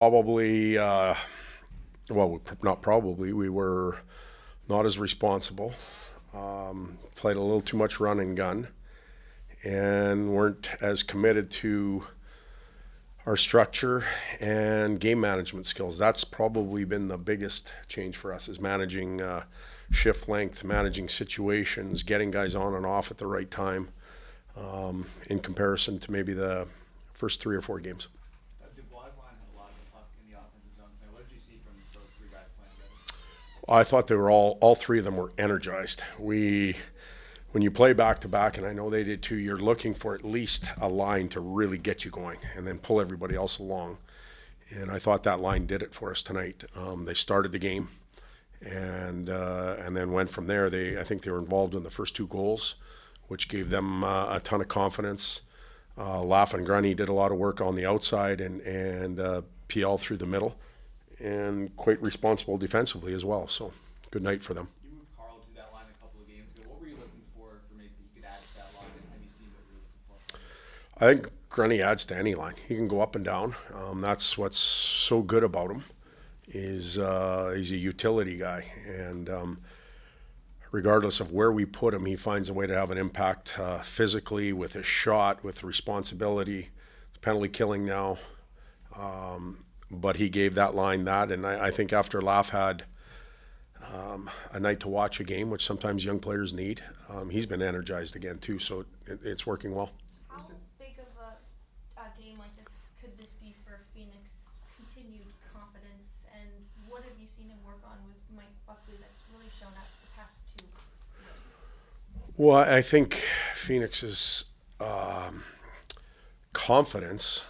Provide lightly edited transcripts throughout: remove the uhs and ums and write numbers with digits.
Probably, not probably, we were not as responsible, played a little too much run and gun, and weren't as committed to our structure and game management skills. That's probably been the biggest change for us, is managing shift length, managing situations, getting guys on and off at the right time, in comparison to maybe the first 3 or 4 games. I thought they were all three of them were energized. When you play back to back, and I know they did too, you're looking for at least a line to really get you going and then pull everybody else along. And I thought that line did it for us tonight. They started the game and then went from there. I think they were involved in the first 2 goals, which gave them a ton of confidence. Laff and Grunny did a lot of work on the outside and PL through the middle, and quite responsible defensively as well. So good night for them. You moved Carl to that line a couple of games ago. What were you looking for maybe he could add to that line, and have you seen what you're looking for? I think Grunny adds to any line. He can go up and down. That's what's so good about him, is he's a utility guy, and regardless of where we put him, he finds a way to have an impact physically, with his shot, with responsibility, penalty killing now. But he gave that line that, and I think after Laff had a night to watch a game, which sometimes young players need, he's been energized again too, so it's working well. How big of a game like this could this be for Phoenix continued confidence, and what have you seen him work on with Mike Buckley that's really shown up the past 2 games? Well, I think Phoenix's confidence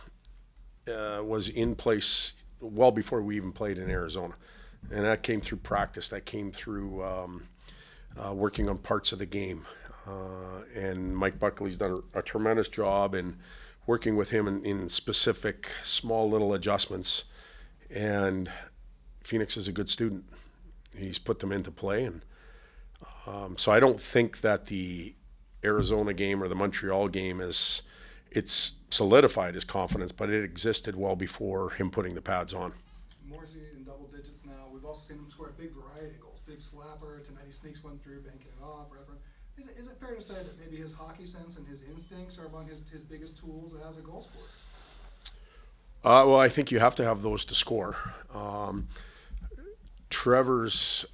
was in place well before we even played in Arizona. And that came through practice. That came through working on parts of the game. And Mike Buckley's done a tremendous job in working with him in specific small little adjustments. And Phoenix is a good student. He's put them into play. And so I don't think that the Arizona game or the Montreal game it's solidified his confidence, but it existed well before him putting the pads on. Morrissey in double digits now. We've also seen him score a big variety of goals. Big slapper. Tonight he sneaks one through, banking it off. Is it fair to say that maybe his hockey sense and his instincts are among his biggest tools as a goal scorer? Well, I think you have to have those to score. Trevor's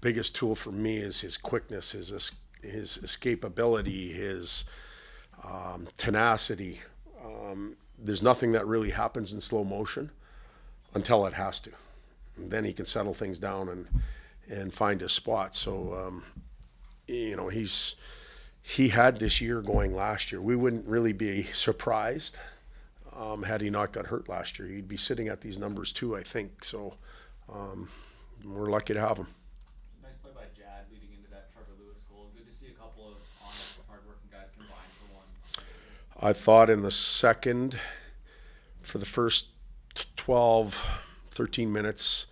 biggest tool for me is his quickness, his escapability, his tenacity. There's nothing that really happens in slow motion until it has to. And then he can settle things down and find his spot. So, he had this year going last year. We wouldn't really be surprised had he not got hurt last year. He'd be sitting at these numbers too, I think. So we're lucky to have him. Nice play by Jad leading into that Trevor Lewis goal. Good to see a couple of honest, hard-working guys combined for one. I thought in the second, for the first 12, 13 minutes,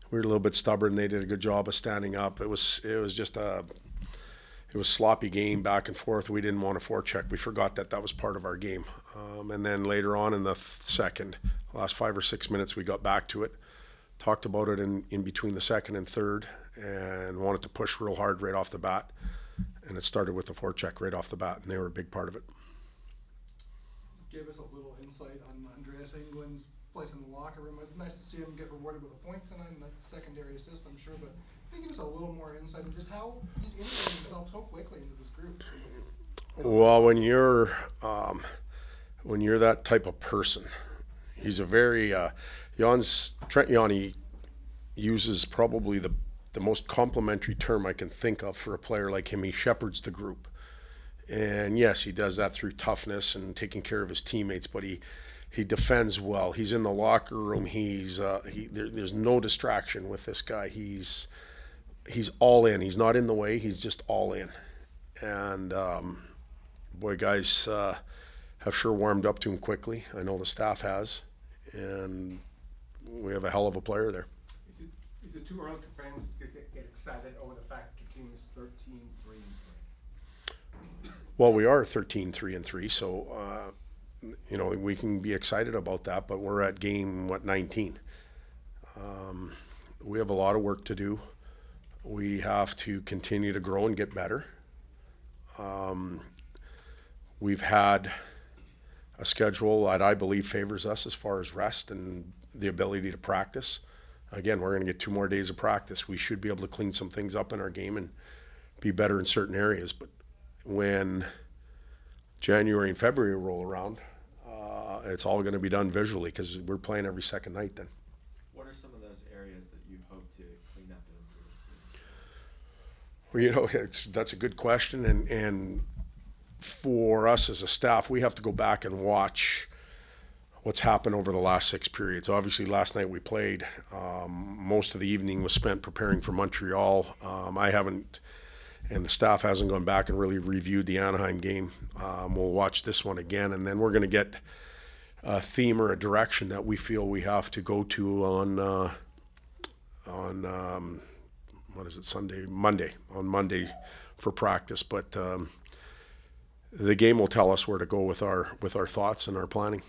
we were a little bit stubborn. They did a good job of standing up. It was just it was sloppy game back and forth. We didn't want to forecheck. We forgot that was part of our game. And then later on in the second, last 5 or 6 minutes, we got back to it. Talked about it in between the second and third, and wanted to push real hard right off the bat. And it started with the forecheck right off the bat, and they were a big part of it. Give us a little insight on Andreas England's place in the locker room. It's nice to see him get rewarded with a point tonight, and that's a secondary assist, I'm sure. But can you give us a little more insight on just how he's integrated himself so quickly into this group? Well, when you're that type of person, he's a very Trent Yanni uses probably the most complimentary term I can think of for a player like him. He shepherds the group. And yes, he does that through toughness and taking care of his teammates, but he defends well. He's in the locker room. There's no distraction with this guy. He's all in. He's not in the way. He's just all in. And boy, guys have sure warmed up to him quickly. I know the staff has, and we have a hell of a player there. Is it too early for fans to get excited over the fact the team is 13-3-3? Well, we are 13-3-3, so you know, we can be excited about that, but we're at game, 19? We have a lot of work to do. We have to continue to grow and get better. We've had a schedule that I believe favors us as far as rest and the ability to practice. Again, we're going to get 2 more days of practice. We should be able to clean some things up in our game and be better in certain areas. But when January and February roll around, it's all going to be done visually because we're playing every second night then. What are some of those areas that you hope to clean up and improve? Well, you know, that's a good question. And for us as a staff, we have to go back and watch what's happened over the last 6 periods. Obviously, last night we played. Most of the evening was spent preparing for Montreal. I haven't, and the staff hasn't gone back and really reviewed the Anaheim game. We'll watch this one again, and then we're going to get a theme or a direction that we feel we have to go to on what is it, Monday for practice. But the game will tell us where to go with our thoughts and our planning.